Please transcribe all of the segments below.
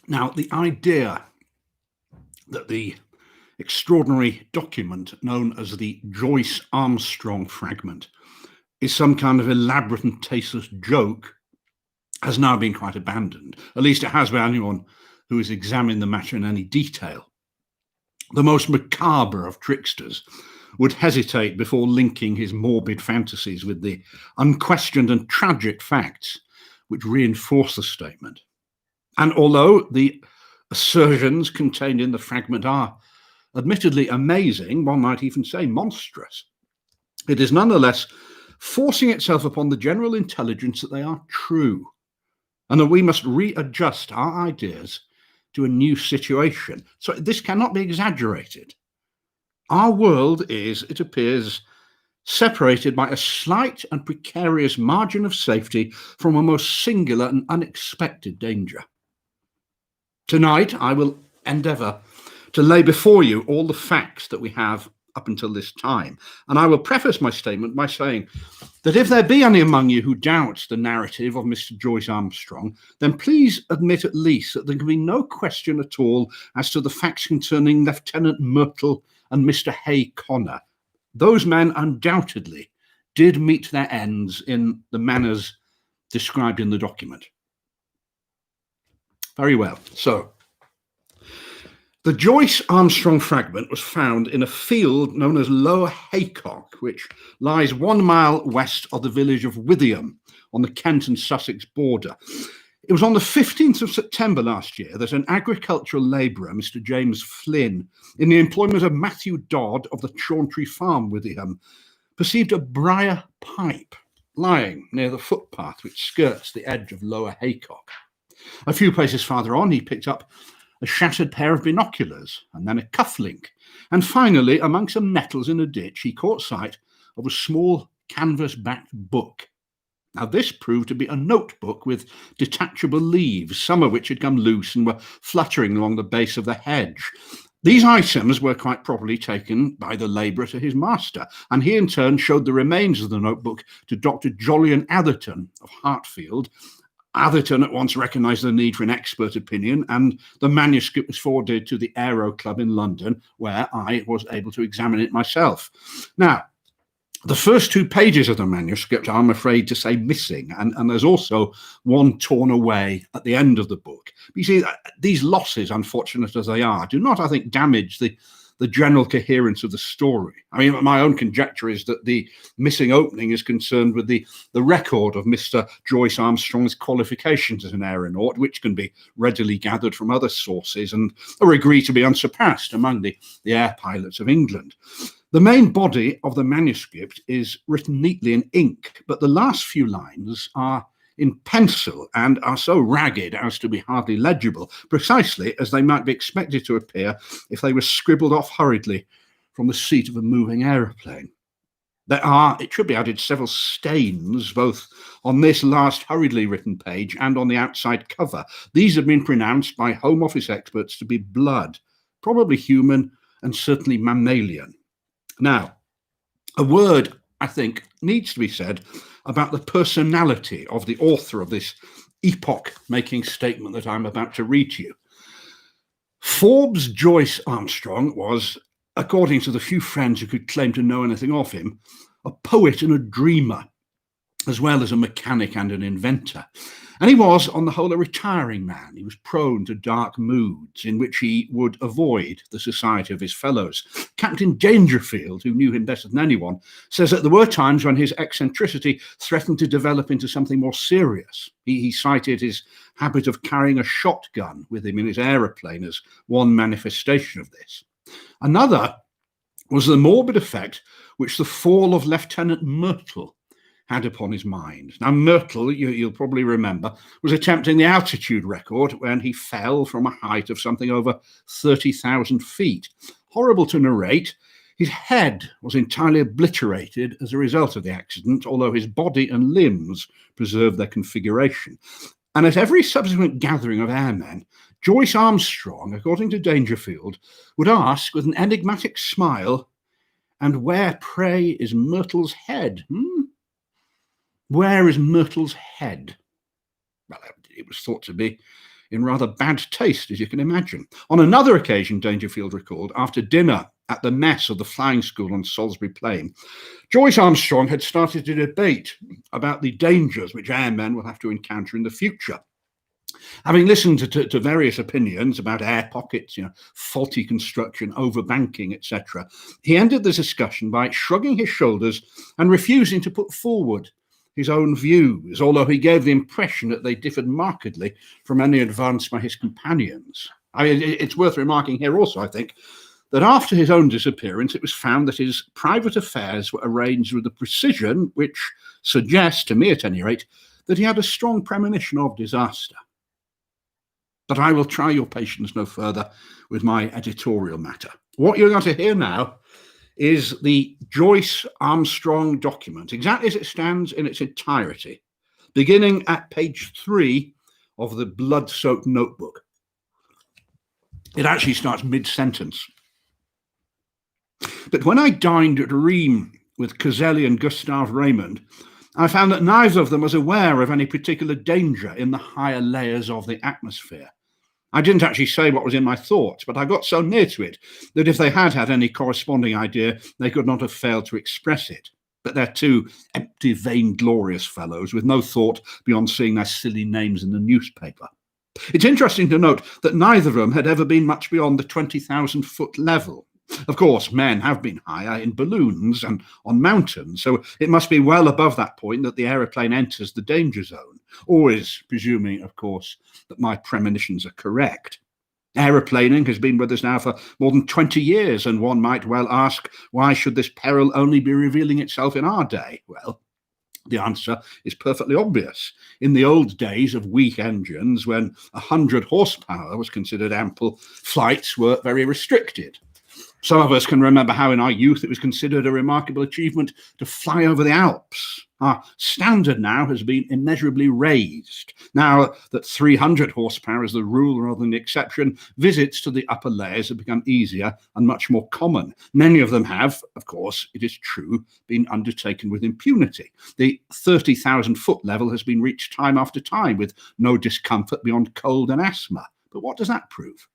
Now, the idea that the extraordinary document known as the Joyce Armstrong fragment is some kind of elaborate and tasteless joke has now been quite abandoned. At least it has by anyone who has examined the matter in any detail. The most macabre of tricksters would hesitate before linking his morbid fantasies with the unquestioned and tragic facts which reinforce the statement. And although the assertions contained in the fragment are admittedly amazing, one might even say monstrous, it is nonetheless forcing itself upon the general intelligence that they are true, and that we must readjust our ideas to a new situation. So this cannot be exaggerated. Our world is, it appears, separated by a slight and precarious margin of safety from a most singular and unexpected danger. Tonight, I will endeavour to lay before you all the facts that we have up until this time. And I will preface my statement by saying that if there be any among you who doubts the narrative of Mr. Joyce Armstrong, then please admit at least that there can be no question at all as to the facts concerning Lieutenant Myrtle and Mr. Hay Connor. Those men undoubtedly did meet their ends in the manners described in the document. Very well. So, the Joyce Armstrong fragment was found in a field known as Lower Haycock, which lies 1 mile west of the village of Withyham on the Kent and Sussex border. It was on the 15th of September last year that an agricultural labourer, Mr. James Flynn, in the employment of Matthew Dodd of the Chauntry Farm, Withyham, perceived a briar pipe lying near the footpath which skirts the edge of Lower Haycock. A few places farther on, he picked up a shattered pair of binoculars, and then a cufflink. And finally, among some nettles in a ditch, he caught sight of a small canvas-backed book. Now, this proved to be a notebook with detachable leaves, some of which had come loose and were fluttering along the base of the hedge. These items were quite properly taken by the labourer to his master, and he in turn showed the remains of the notebook to Dr. Jolyon Atherton of Hartfield. Atherton at once recognised the need for an expert opinion, and the manuscript was forwarded to the Aero Club in London, where I was able to examine it myself. Now, the first 2 pages of the manuscript are, I'm afraid to say, missing, and there's also one torn away at the end of the book. You see, these losses, unfortunate as they are, do not, I think, damage the general coherence of the story. I mean, my own conjecture is that the missing opening is concerned with the record of Mr. Joyce Armstrong's qualifications as an aeronaut, which can be readily gathered from other sources and are agreed to be unsurpassed among the air pilots of England. The main body of the manuscript is written neatly in ink, but the last few lines are in pencil and are so ragged as to be hardly legible, precisely as they might be expected to appear if they were scribbled off hurriedly from the seat of a moving aeroplane. There are, it should be added, several stains, both on this last hurriedly written page and on the outside cover. These have been pronounced by Home Office experts to be blood, probably human and certainly mammalian. Now, a word, I think, needs to be said about the personality of the author of this epoch-making statement that I'm about to read to you. Forbes Joyce Armstrong was, according to the few friends who could claim to know anything of him, a poet and a dreamer, as well as a mechanic and an inventor. And he was, on the whole, a retiring man. He was prone to dark moods in which he would avoid the society of his fellows. Captain Dangerfield, who knew him better than anyone, says that there were times when his eccentricity threatened to develop into something more serious. He cited his habit of carrying a shotgun with him in his aeroplane as one manifestation of this. Another was the morbid effect which the fall of Lieutenant Myrtle had upon his mind. Now, Myrtle, you'll probably remember, was attempting the altitude record when he fell from a height of something over 30,000 feet. Horrible to narrate, his head was entirely obliterated as a result of the accident, although his body and limbs preserved their configuration. And at every subsequent gathering of airmen, Joyce Armstrong, according to Dangerfield, would ask with an enigmatic smile, "And where, pray, is Myrtle's head? Where is Myrtle's head?" Well, it was thought to be in rather bad taste, as you can imagine. On another occasion, Dangerfield recalled, after dinner at the mess of the flying school on Salisbury Plain, Joyce Armstrong had started a debate about the dangers which airmen will have to encounter in the future. Having listened to various opinions about air pockets, faulty construction, overbanking, etc., he ended the discussion by shrugging his shoulders and refusing to put forward his own views, although he gave the impression that they differed markedly from any advanced by his companions. It's worth remarking here also, I think, that after his own disappearance, it was found that his private affairs were arranged with a precision which suggests, to me at any rate, that he had a strong premonition of disaster. But I will try your patience no further with my editorial matter. What you're going to hear now is the Joyce Armstrong document, exactly as it stands in its entirety, beginning at page 3 of the blood-soaked notebook. It actually starts mid-sentence. But when I dined at Rheims with Caselli and Gustave Raymond, I found that neither of them was aware of any particular danger in the higher layers of the atmosphere. I didn't actually say what was in my thoughts, but I got so near to it that if they had had any corresponding idea, they could not have failed to express it. But they're two empty, vainglorious fellows with no thought beyond seeing their silly names in the newspaper. It's interesting to note that neither of them had ever been much beyond the 20,000-foot level. Of course, men have been higher in balloons and on mountains, so it must be well above that point that the aeroplane enters the danger zone, always presuming, of course, that my premonitions are correct. Aeroplaning has been with us now for more than 20 years, and one might well ask, why should this peril only be revealing itself in our day? Well, the answer is perfectly obvious. In the old days of weak engines, when 100 horsepower was considered ample, flights were very restricted. Some of us can remember how in our youth it was considered a remarkable achievement to fly over the Alps. Our standard now has been immeasurably raised. Now that 300 horsepower is the rule rather than the exception, visits to the upper layers have become easier and much more common. Many of them have, of course, it is true, been undertaken with impunity. The 30,000-foot level has been reached time after time with no discomfort beyond cold and asthma. But what does that prove?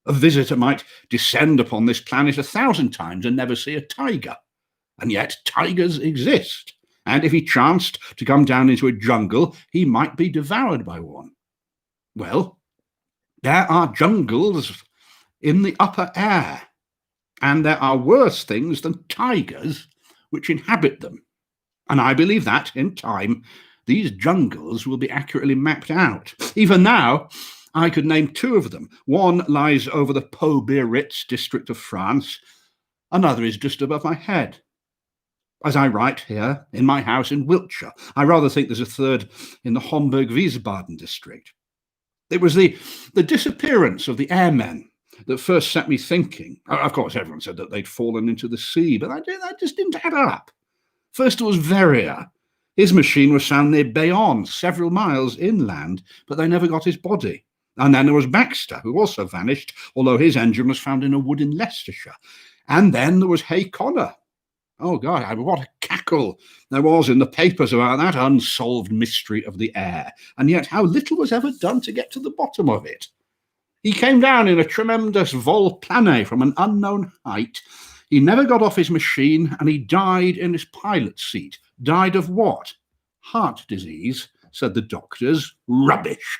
A visitor might descend upon this planet 1,000 times and never see a tiger. And yet tigers exist. And if he chanced to come down into a jungle, he might be devoured by one. Well, there are jungles in the upper air, and there are worse things than tigers which inhabit them. And I believe that, in time, these jungles will be accurately mapped out. Even now, I could name two of them. One lies over the Pau-Biarritz district of France. Another is just above my head. As I write here, in my house in Wiltshire, I rather think there's a third in the Homburg-Wiesbaden district. It was the disappearance of the airmen that first set me thinking. Of course, everyone said that they'd fallen into the sea, but that just didn't add up. First it was Verrier. His machine was found near Bayonne, several miles inland, but they never got his body. And then there was Baxter, who also vanished, although his engine was found in a wood in Leicestershire. And then there was Hay Connor. Oh, God, what a cackle there was in the papers about that unsolved mystery of the air. And yet how little was ever done to get to the bottom of it. He came down in a tremendous vol plane from an unknown height. He never got off his machine, and he died in his pilot's seat. Died of what? Heart disease, said the doctors. Rubbish.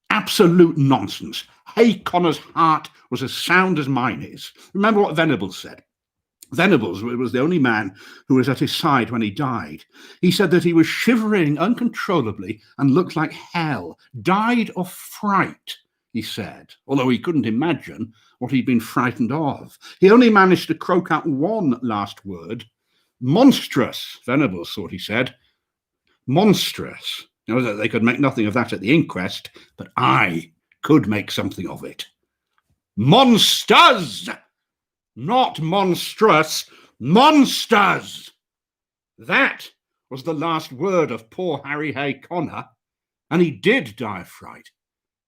Absolute nonsense. Hay Connor's heart was as sound as mine is. Remember what Venables said. Venables was the only man who was at his side when he died. He said that he was shivering uncontrollably and looked like hell. Died of fright, he said, although he couldn't imagine what he'd been frightened of. He only managed to croak out one last word. Monstrous, Venables thought he said. Monstrous. They could make nothing of that at the inquest, but I could make something of it. Monsters! Not monstrous, monsters! That was the last word of poor Harry Hay Connor, and he did die of fright,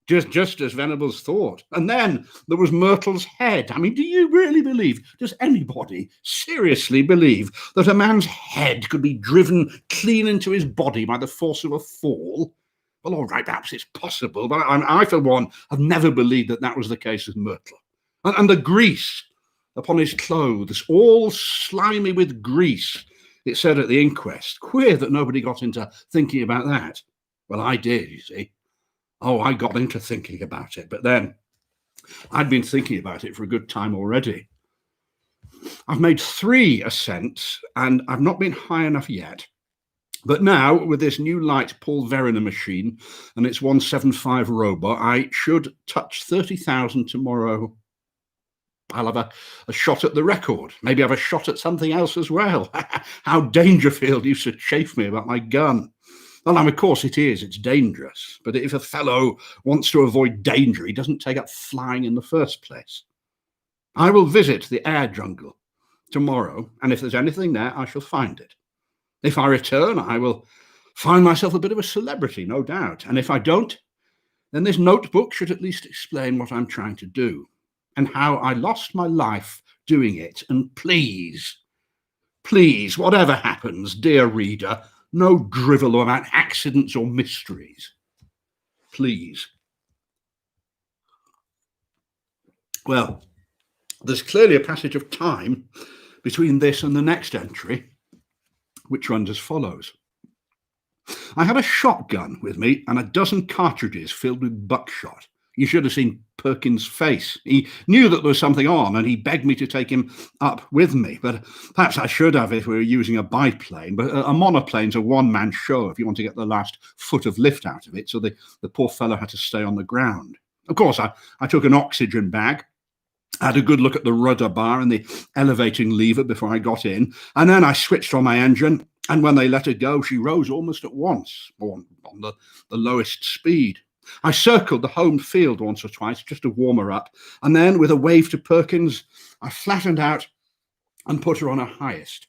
just as Venables thought. And then there was Myrtle's head. I mean, do you really believe, does anybody seriously believe that a man's head could be driven clean into his body by the force of a fall? Well, all right, perhaps it's possible, but I for one, have never believed that that was the case with Myrtle. And the grease upon his clothes, all slimy with grease, it said at the inquest. Queer that nobody got into thinking about that. Well, I did, you see. Oh, I got into thinking about it, but then I'd been thinking about it for a good time already. I've made 3 ascents, and I've not been high enough yet. But now, with this new light Paul Veriner machine and its 175 robot, I should touch 30,000 tomorrow. I'll have a shot at the record. Maybe have a shot at something else as well. How Dangerfield used to chafe me about my gun. Well, of course it's dangerous. But if a fellow wants to avoid danger, he doesn't take up flying in the first place. I will visit the air jungle tomorrow, and if there's anything there, I shall find it. If I return, I will find myself a bit of a celebrity, no doubt. And if I don't, then this notebook should at least explain what I'm trying to do and how I lost my life doing it. And please, whatever happens, dear reader, no drivel about accidents or mysteries. Please. Well, there's clearly a passage of time between this and the next entry, which runs as follows. I had a shotgun with me and a dozen cartridges filled with buckshot. You should have seen Perkins' face. He knew that there was something on, and he begged me to take him up with me. But perhaps I should have if we were using a biplane. But a monoplane's a one-man show if you want to get the last foot of lift out of it. So the poor fellow had to stay on the ground. Of course, I took an oxygen bag. I had a good look at the rudder bar and the elevating lever before I got in, and then I switched on my engine, and when they let her go, she rose almost at once, on the lowest speed. I circled the home field once or twice just to warm her up, and then, with a wave to Perkins, I flattened out and put her on her highest.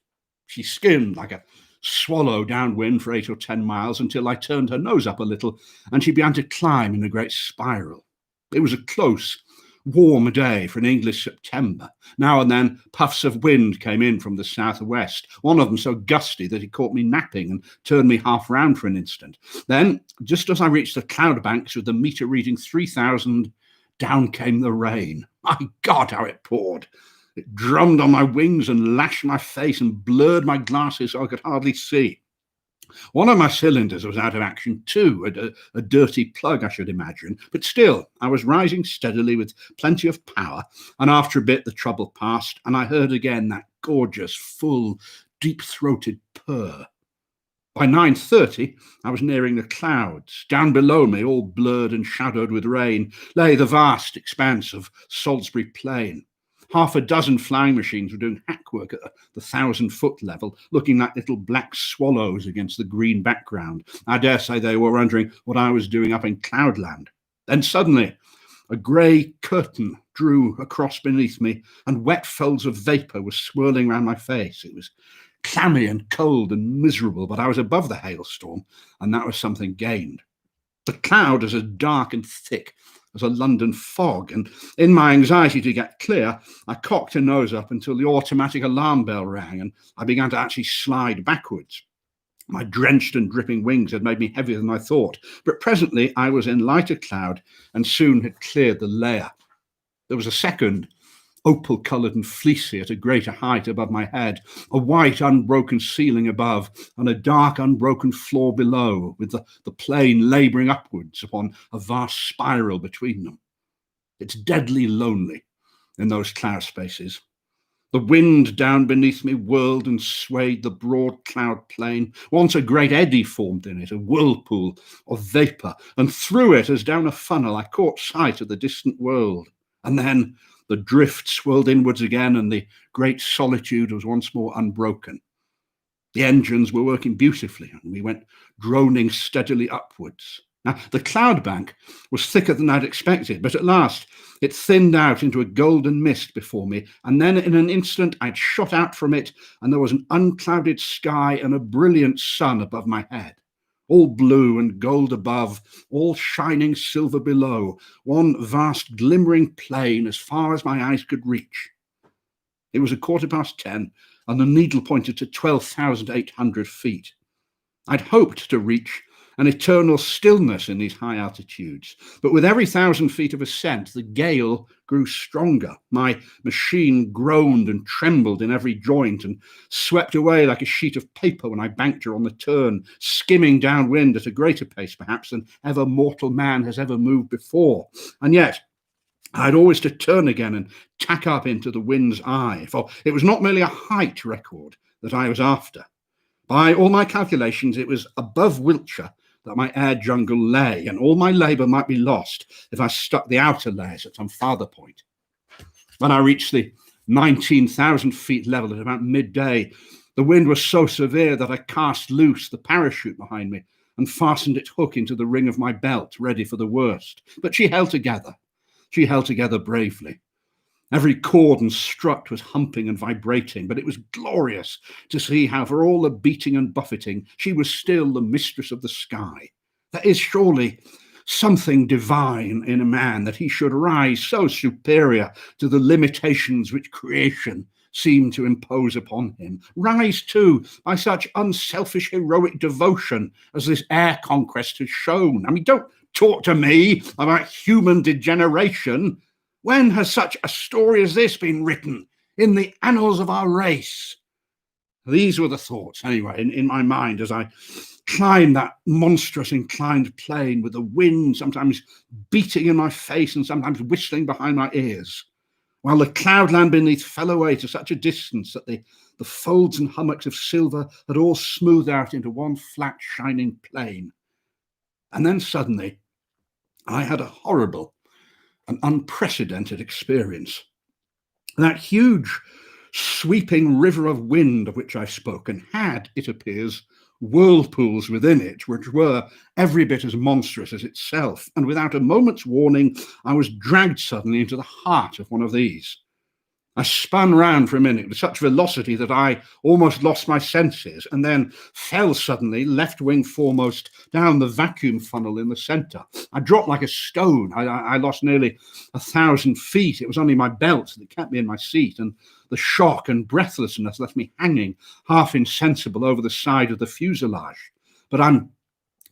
She skimmed like a swallow downwind for 8 or 10 miles until I turned her nose up a little, and she began to climb in a great spiral. It was a close, warm day for an English September. Now and then puffs of wind came in from the southwest, one of them so gusty that it caught me napping and turned me half round for an instant. Then, just as I reached the cloud banks with the meter reading 3,000, down came the rain. My God, how it poured! It drummed on my wings and lashed my face and blurred my glasses so I could hardly see. One of my cylinders was out of action too, a dirty plug, I should imagine. But still, I was rising steadily with plenty of power, and after a bit the trouble passed, and I heard again that gorgeous, full, deep-throated purr. By 9:30, I was nearing the clouds. Down below me, all blurred and shadowed with rain, lay the vast expanse of Salisbury Plain. Half a dozen flying machines were doing hack work at the 1,000-foot level, looking like little black swallows against the green background. I dare say they were wondering what I was doing up in Cloudland. Then suddenly, a grey curtain drew across beneath me, and wet folds of vapour were swirling round my face. It was clammy and cold and miserable, but I was above the hailstorm, and that was something gained. The cloud was as dark and thick as a London fog, and in my anxiety to get clear, I cocked a nose up until the automatic alarm bell rang, and I began to actually slide backwards. My drenched and dripping wings had made me heavier than I thought, but presently I was in lighter cloud and soon had cleared the layer. There was a second, opal-coloured and fleecy at a greater height above my head, a white unbroken ceiling above, and a dark unbroken floor below, with the plane labouring upwards upon a vast spiral between them. It's deadly lonely in those cloud spaces. The wind down beneath me whirled and swayed the broad cloud plain. Once a great eddy formed in it, a whirlpool of vapour, and through it, as down a funnel, I caught sight of the distant world. And then the drift swirled inwards again, and the great solitude was once more unbroken. The engines were working beautifully, and we went droning steadily upwards. Now, the cloud bank was thicker than I'd expected, but at last it thinned out into a golden mist before me, and then in an instant I'd shot out from it, and there was an unclouded sky and a brilliant sun above my head. All blue and gold above, all shining silver below, one vast glimmering plain as far as my eyes could reach. It was 10:15, and the needle pointed to 12,800 feet. I'd hoped to reach an eternal stillness in these high altitudes. But with every 1,000 feet of ascent, the gale grew stronger. My machine groaned and trembled in every joint and swept away like a sheet of paper when I banked her on the turn, skimming downwind at a greater pace, perhaps, than ever mortal man has ever moved before. And yet, I had always to turn again and tack up into the wind's eye, for it was not merely a height record that I was after. By all my calculations, it was above Wiltshire that my air jungle lay, and all my labour might be lost if I stuck the outer layers at some farther point. When I reached the 19,000 feet level at about midday, the wind was so severe that I cast loose the parachute behind me and fastened its hook into the ring of my belt, ready for the worst. But she held together. She held together bravely. Every cord and strut was humping and vibrating, but it was glorious to see how, for all the beating and buffeting, she was still the mistress of the sky. There is surely something divine in a man, that he should rise so superior to the limitations which creation seemed to impose upon him. Rise, too, by such unselfish, heroic devotion as this air conquest has shown. I mean, don't talk to me about human degeneration. When has such a story as this been written in the annals of our race? These were the thoughts, anyway, in my mind as I climbed that monstrous inclined plane, with the wind sometimes beating in my face and sometimes whistling behind my ears, while the cloudland beneath fell away to such a distance that the folds and hummocks of silver had all smoothed out into one flat, shining plain. And then suddenly, I had a horrible and unprecedented experience. That huge, sweeping river of wind of which I've spoken had, it appears, whirlpools within it, which were every bit as monstrous as itself. And without a moment's warning, I was dragged suddenly into the heart of one of these. I spun round for a minute with such velocity that I almost lost my senses, and then fell suddenly, left wing foremost, down the vacuum funnel in the centre. I dropped like a stone. I lost nearly 1,000 feet. It was only my belt that kept me in my seat, and the shock and breathlessness left me hanging, half insensible, over the side of the fuselage. But I'm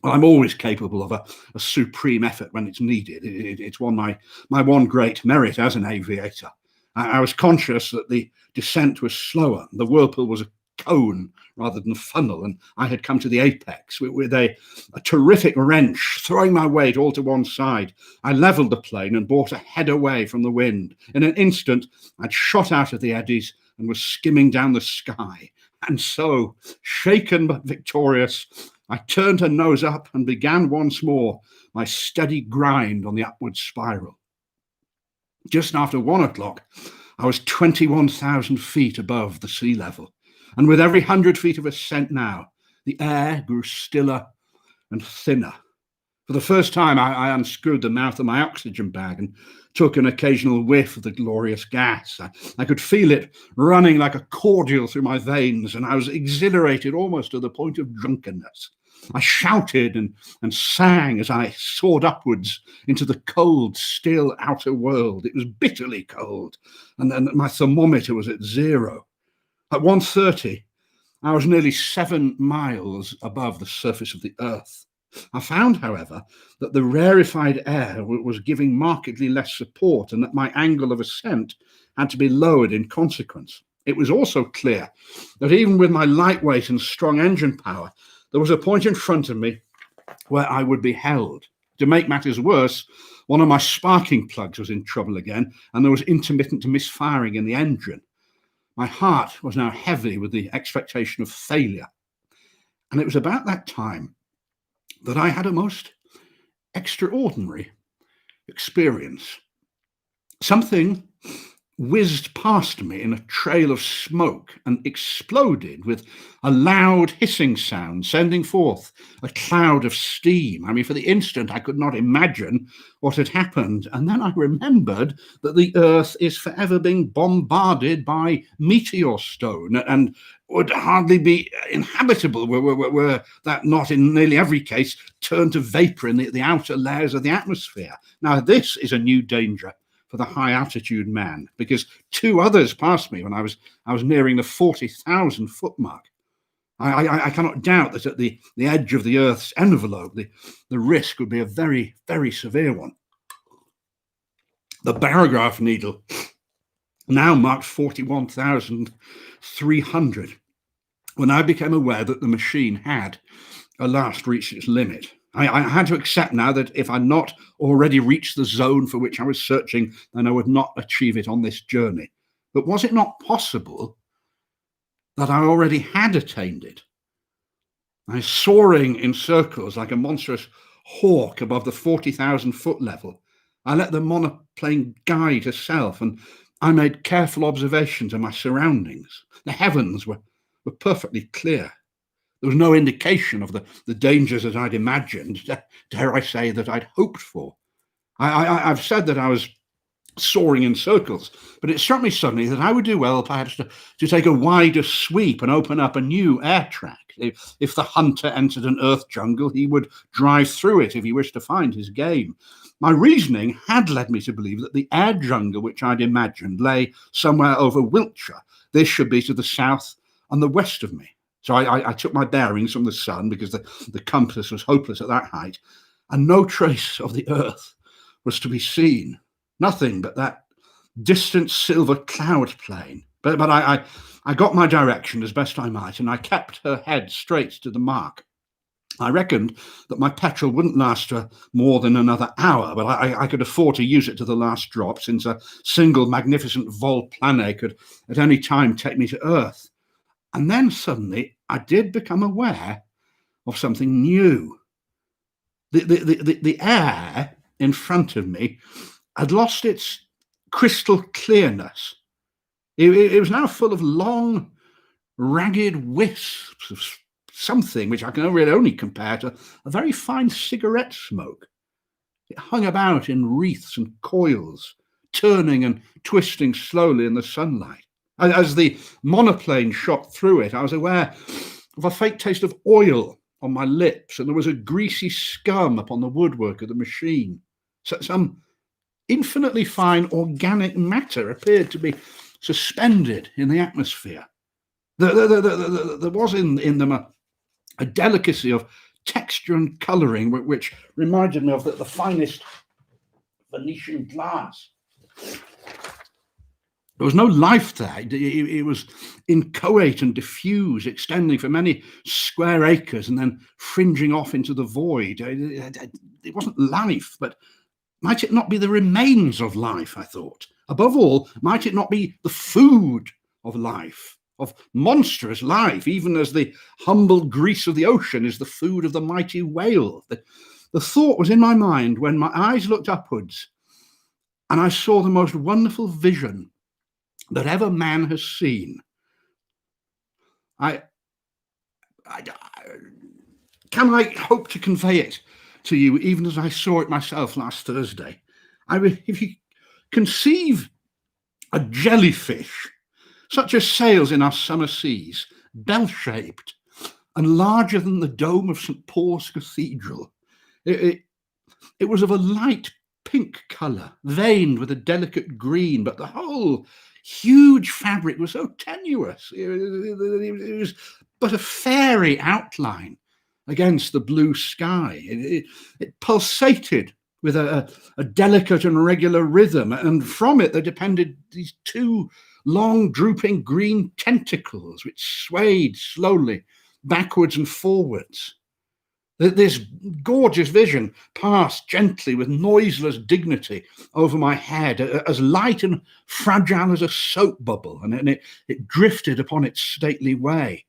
always capable of a supreme effort when it's needed. It's my one great merit as an aviator. I was conscious that the descent was slower. The whirlpool was a cone rather than a funnel, and I had come to the apex with a terrific wrench, throwing my weight all to one side. I levelled the plane and brought a head away from the wind. In an instant, I'd shot out of the eddies and was skimming down the sky. And so, shaken but victorious, I turned her nose up and began once more my steady grind on the upward spiral. Just after 1 o'clock, I was 21,000 feet above the sea level, and with every 100 feet of ascent now, the air grew stiller and thinner. For the first time, I unscrewed the mouth of my oxygen bag and took an occasional whiff of the glorious gas. I could feel it running like a cordial through my veins, and I was exhilarated almost to the point of drunkenness. I shouted and sang as I soared upwards into the cold, still outer world. It was bitterly cold, and then my thermometer was at 0. At 1:30, I was nearly 7 miles above the surface of the earth. I found, however, that the rarefied air was giving markedly less support, and that my angle of ascent had to be lowered in consequence. It was also clear that even with my lightweight and strong engine power, there was a point in front of me where I would be held. To make matters worse, one of my sparking plugs was in trouble again, and there was intermittent misfiring in the engine. My heart was now heavy with the expectation of failure. And it was about that time that I had a most extraordinary experience. Something whizzed past me in a trail of smoke and exploded with a loud hissing sound, sending forth a cloud of steam. I mean, for the instant, I could not imagine what had happened. And then I remembered that the earth is forever being bombarded by meteor stone and would hardly be inhabitable were that not in nearly every case turned to vapor in the outer layers of the atmosphere. Now, this is a new danger for the high altitude man, because 2 others passed me when I was nearing the 40,000 foot mark. I cannot doubt that at the edge of the Earth's envelope, the risk would be a very, very severe one. The barograph needle now marked 41,300 when I became aware that the machine had at last reached its limit. I had to accept now that if I'd not already reached the zone for which I was searching, then I would not achieve it on this journey. But was it not possible that I already had attained it? I was soaring in circles like a monstrous hawk above the 40,000-foot level. I let the monoplane guide herself, and I made careful observations of my surroundings. The heavens were perfectly clear. There was no indication of the dangers that I'd imagined, dare I say, that I'd hoped for. I've said that I was soaring in circles, but it struck me suddenly that I would do well perhaps to take a wider sweep and open up a new air track. If the hunter entered an earth jungle, he would drive through it if he wished to find his game. My reasoning had led me to believe that the air jungle which I'd imagined lay somewhere over Wiltshire. This should be to the south and the west of me. So I took my bearings from the sun, because the compass was hopeless at that height, and no trace of the earth was to be seen. Nothing but that distant silver cloud plain. But I got my direction as best I might, and I kept her head straight to the mark. I reckoned that my petrol wouldn't last her more than another hour, but I could afford to use it to the last drop, since a single magnificent vol-plane could at any time take me to Earth. And then suddenly I did become aware of something new. The air in front of me had lost its crystal clearness. It was now full of long, ragged wisps of something which I can really only compare to a very fine cigarette smoke. It hung about in wreaths and coils, turning and twisting slowly in the sunlight. As the monoplane shot through it, I was aware of a faint taste of oil on my lips, and there was a greasy scum upon the woodwork of the machine. So some infinitely fine organic matter appeared to be suspended in the atmosphere. There was in them a delicacy of texture and colouring which reminded me of the finest Venetian glass. There was no life there. It was inchoate and diffuse, extending for many square acres and then fringing off into the void. It wasn't life, but might it not be the remains of life, I thought? Above all, might it not be the food of life, of monstrous life, even as the humble grease of the ocean is the food of the mighty whale? The thought was in my mind when my eyes looked upwards, and I saw the most wonderful vision that ever man has seen. Can I hope to convey it to you even as I saw it myself last Thursday? If you conceive a jellyfish, such as sails in our summer seas, bell-shaped and larger than the dome of St. Paul's Cathedral. It was of a light pink colour, veined with a delicate green, but the whole huge fabric was so tenuous. It was but a fairy outline against the blue sky. It pulsated with a delicate and regular rhythm, and from it there depended these two long drooping green tentacles which swayed slowly backwards and forwards. This gorgeous vision passed gently with noiseless dignity over my head, as light and fragile as a soap bubble, and it drifted upon its stately way.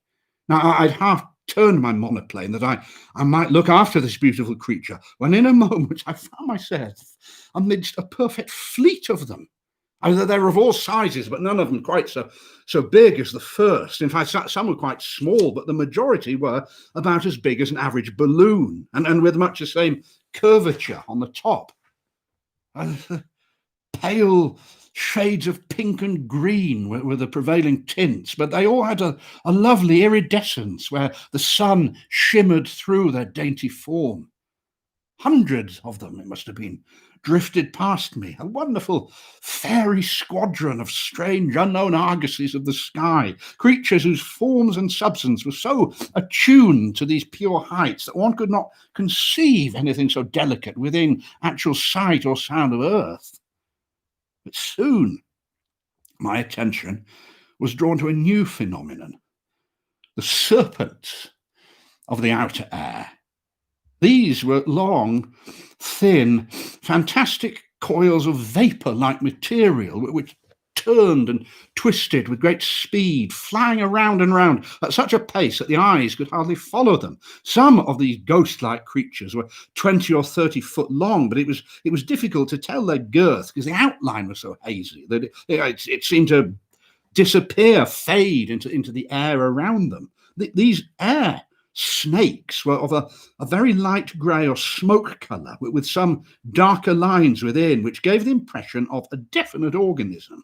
Now, I'd half turned my monoplane that I might look after this beautiful creature, when in a moment I found myself amidst a perfect fleet of them. They were of all sizes, but none of them quite so big as the first. In fact, some were quite small, but the majority were about as big as an average balloon, and with much the same curvature on the top. Pale shades of pink and green were the prevailing tints, but they all had a lovely iridescence where the sun shimmered through their dainty form. Hundreds of them, it must have been, drifted past me, a wonderful fairy squadron of strange unknown argosies of the sky, creatures whose forms and substance were so attuned to these pure heights that one could not conceive anything so delicate within actual sight or sound of earth. But soon my attention was drawn to a new phenomenon, the serpents of the outer air. These were long, thin, fantastic coils of vapor-like material which turned and twisted with great speed, flying around and round at such a pace that the eyes could hardly follow them. Some of these ghost-like creatures were 20 or 30 foot long, but it was difficult to tell their girth because the outline was so hazy that it seemed to disappear, fade into the air around them. These air snakes were of a very light grey or smoke colour, with some darker lines within, which gave the impression of a definite organism.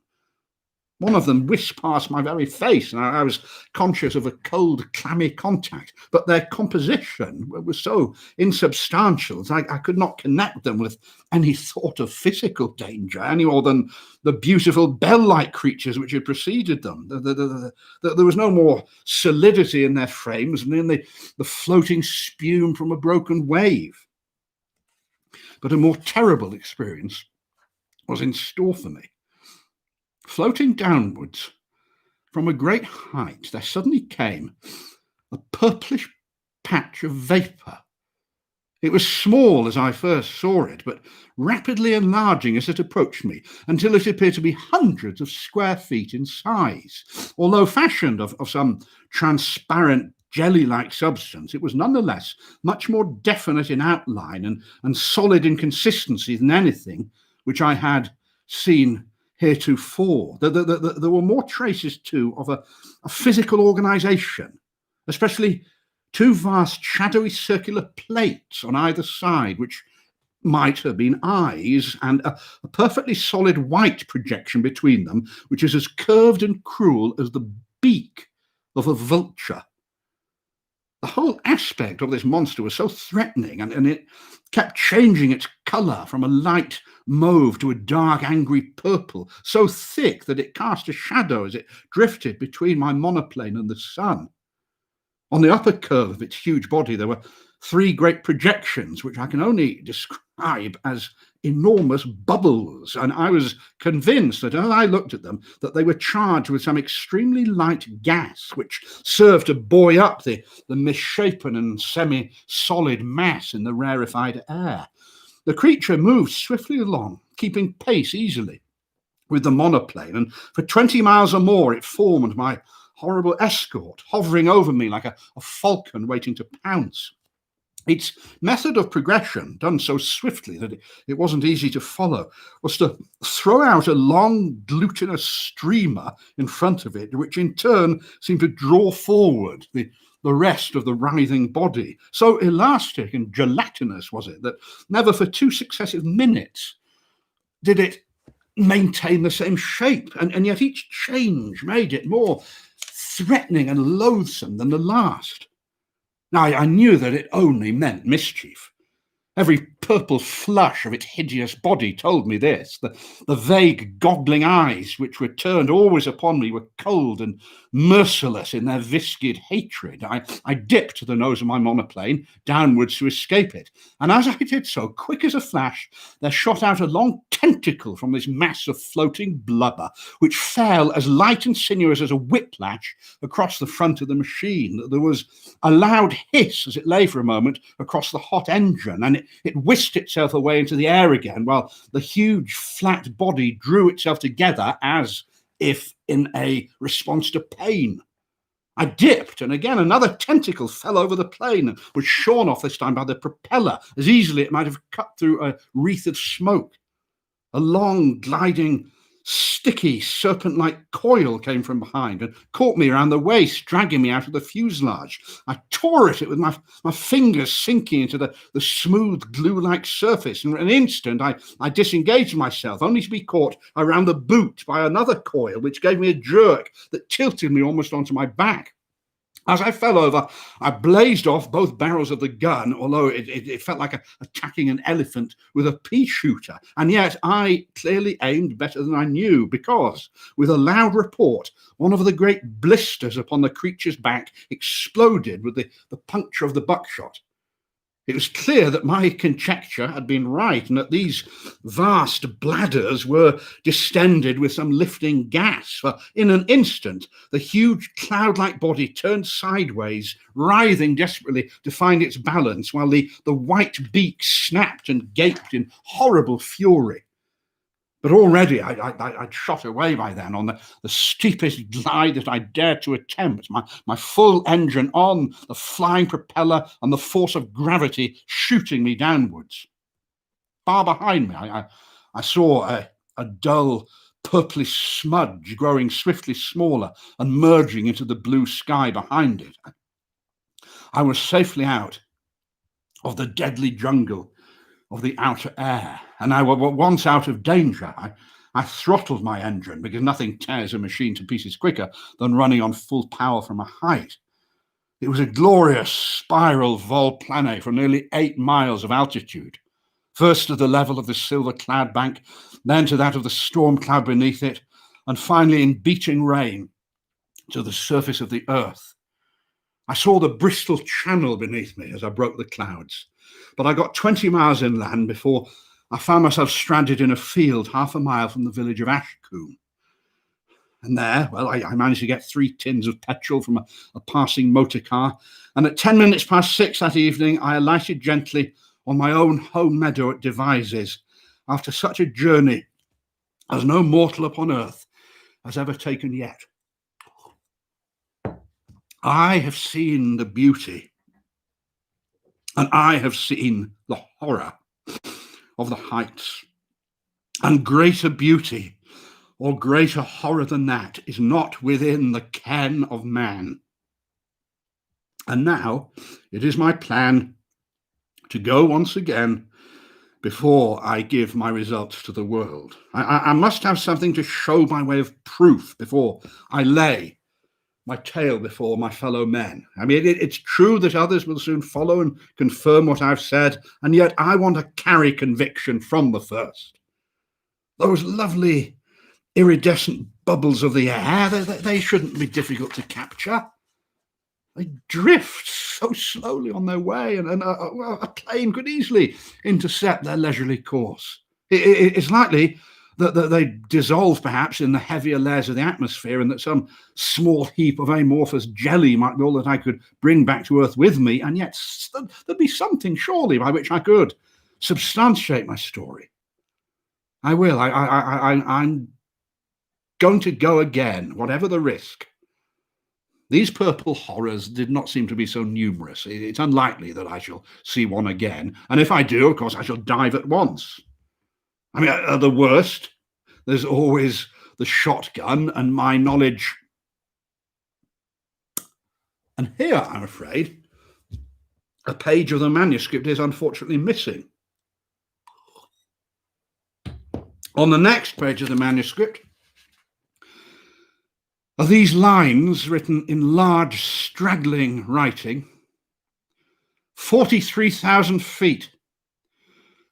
One of them whisked past my very face, and I was conscious of a cold, clammy contact, but their composition was so insubstantial that I could not connect them with any thought of physical danger, any more than the beautiful bell-like creatures which had preceded them. There was no more solidity in their frames than in the floating spume from a broken wave. But a more terrible experience was in store for me. Floating downwards from a great height, there suddenly came a purplish patch of vapour. It was small as I first saw it, but rapidly enlarging as it approached me, until it appeared to be hundreds of square feet in size. Although fashioned of some transparent jelly-like substance, it was nonetheless much more definite in outline and solid in consistency than anything which I had seen heretofore. There were more traces too of a physical organization, especially two vast shadowy circular plates on either side, which might have been eyes, and a perfectly solid white projection between them, which is as curved and cruel as the beak of a vulture. The whole aspect of this monster was so threatening, and it kept changing its colour from a light mauve to a dark, angry purple, so thick that it cast a shadow as it drifted between my monoplane and the sun. On the upper curve of its huge body, there were three great projections, which I can only describe as enormous bubbles, and I was convinced that as I looked at them, that they were charged with some extremely light gas, which served to buoy up the misshapen and semi-solid mass in the rarefied air. The creature moved swiftly along, keeping pace easily with the monoplane, and for 20 miles or more it formed my horrible escort, hovering over me like a falcon waiting to pounce. Its method of progression, done so swiftly that it wasn't easy to follow, was to throw out a long glutinous streamer in front of it, which in turn seemed to draw forward the rest of the writhing body. So elastic and gelatinous was it that never for 2 successive minutes did it maintain the same shape, and yet each change made it more threatening and loathsome than the last. Now, I knew that it only meant mischief. Every purple flush of its hideous body told me this. The vague, goggling eyes, which were turned always upon me, were cold and merciless in their viscid hatred. I dipped the nose of my monoplane downwards to escape it, and as I did so, quick as a flash, there shot out a long tentacle from this mass of floating blubber, which fell as light and sinuous as a whiplash across the front of the machine. There was a loud hiss as it lay for a moment across the hot engine, and it whisked itself away into the air again, while the huge flat body drew itself together as if in a response to pain. I dipped, and again another tentacle fell over the plane and was shorn off, this time by the propeller, as easily it might have cut through a wreath of smoke. A long, gliding, sticky, serpent-like coil came from behind and caught me around the waist, dragging me out of the fuselage. I tore at it with my fingers sinking into the smooth, glue-like surface. In an instant, I disengaged myself, only to be caught around the boot by another coil, which gave me a jerk that tilted me almost onto my back. As I fell over, I blazed off both barrels of the gun, although it felt like attacking an elephant with a pea shooter. And yet I clearly aimed better than I knew, because with a loud report, one of the great blisters upon the creature's back exploded with the puncture of the buckshot. It was clear that my conjecture had been right, and that these vast bladders were distended with some lifting gas, for in an instant the huge cloud-like body turned sideways, writhing desperately to find its balance, while the white beak snapped and gaped in horrible fury. But already I'd shot away by then on the steepest glide that I dared to attempt, my full engine on, the flying propeller and the force of gravity shooting me downwards. Far behind me, I saw a dull, purplish smudge growing swiftly smaller and merging into the blue sky behind it. I was safely out of the deadly jungle of the outer air, and I was once out of danger. I throttled my engine, because nothing tears a machine to pieces quicker than running on full power from a height. It was a glorious spiral volplane from nearly 8 miles of altitude, first to the level of the silver cloud bank, then to that of the storm cloud beneath it, and finally in beating rain to the surface of the earth. I saw the Bristol Channel beneath me as I broke the clouds, but I got 20 miles inland before I found myself stranded in a field half a mile from the village of Ashcombe. And there, well, I managed to get 3 tins of petrol from a passing motor car, and at 10 minutes past 6 that evening, I alighted gently on my own home meadow at Devizes, after such a journey as no mortal upon earth has ever taken yet. I have seen the beauty, and I have seen the horror of the heights. And greater beauty or greater horror than that is not within the ken of man. And now it is my plan to go once again before I give my results to the world. I must have something to show by way of proof before I lay my tale before my fellow men. I mean, it's true that others will soon follow and confirm what I've said, and yet I want to carry conviction from the first. Those lovely iridescent bubbles of the air, they shouldn't be difficult to capture. They drift so slowly on their way, and a plane could easily intercept their leisurely course. It's likely that they dissolve perhaps in the heavier layers of the atmosphere, and that some small heap of amorphous jelly might be all that I could bring back to Earth with me, and yet there'd be something surely by which I could substantiate my story. I will. I'm going to go again, whatever the risk. These purple horrors did not seem to be so numerous. It's unlikely that I shall see one again, and if I do, of course, I shall dive at once. I mean, at the worst, there's always the shotgun and my knowledge. And here, I'm afraid, a page of the manuscript is unfortunately missing. On the next page of the manuscript are these lines written in large, straggling writing. 43,000 feet.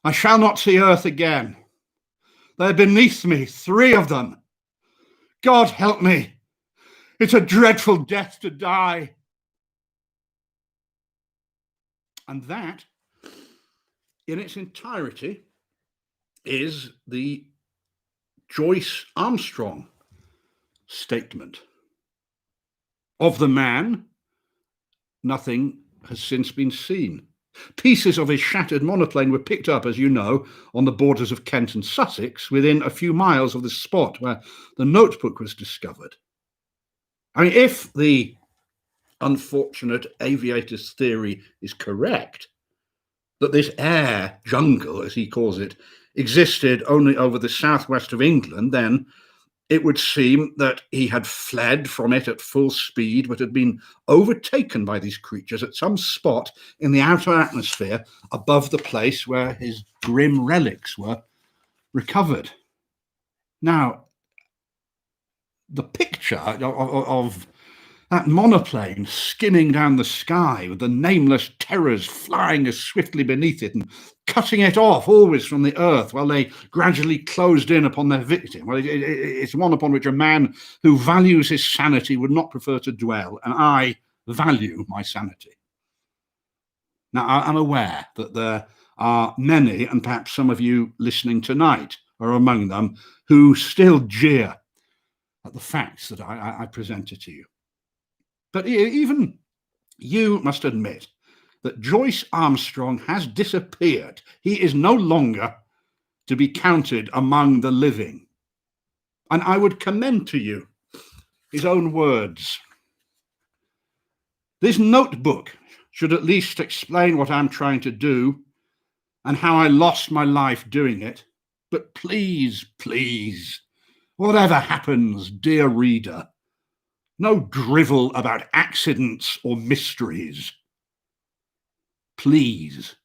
I shall not see Earth again. They're beneath me, 3 of them. God help me. It's a dreadful death to die. And that, in its entirety, is the Joyce Armstrong statement. Of the man, nothing has since been seen. Pieces of his shattered monoplane were picked up, as you know, on the borders of Kent and Sussex, within a few miles of the spot where the notebook was discovered. I mean, if the unfortunate aviator's theory is correct, that this air jungle, as he calls it, existed only over the southwest of England, then it would seem that he had fled from it at full speed, but had been overtaken by these creatures at some spot in the outer atmosphere above the place where his grim relics were recovered. Now, the picture of That monoplane skimming down the sky with the nameless terrors flying as swiftly beneath it and cutting it off always from the earth while they gradually closed in upon their victim. Well, it's one upon which a man who values his sanity would not prefer to dwell, and I value my sanity. Now, I'm aware that there are many, and perhaps some of you listening tonight are among them, who still jeer at the facts that I presented to you. But even you must admit that Joyce Armstrong has disappeared. He is no longer to be counted among the living. And I would commend to you his own words. This notebook should at least explain what I'm trying to do and how I lost my life doing it. But please, please, whatever happens, dear reader, no drivel about accidents or mysteries. Please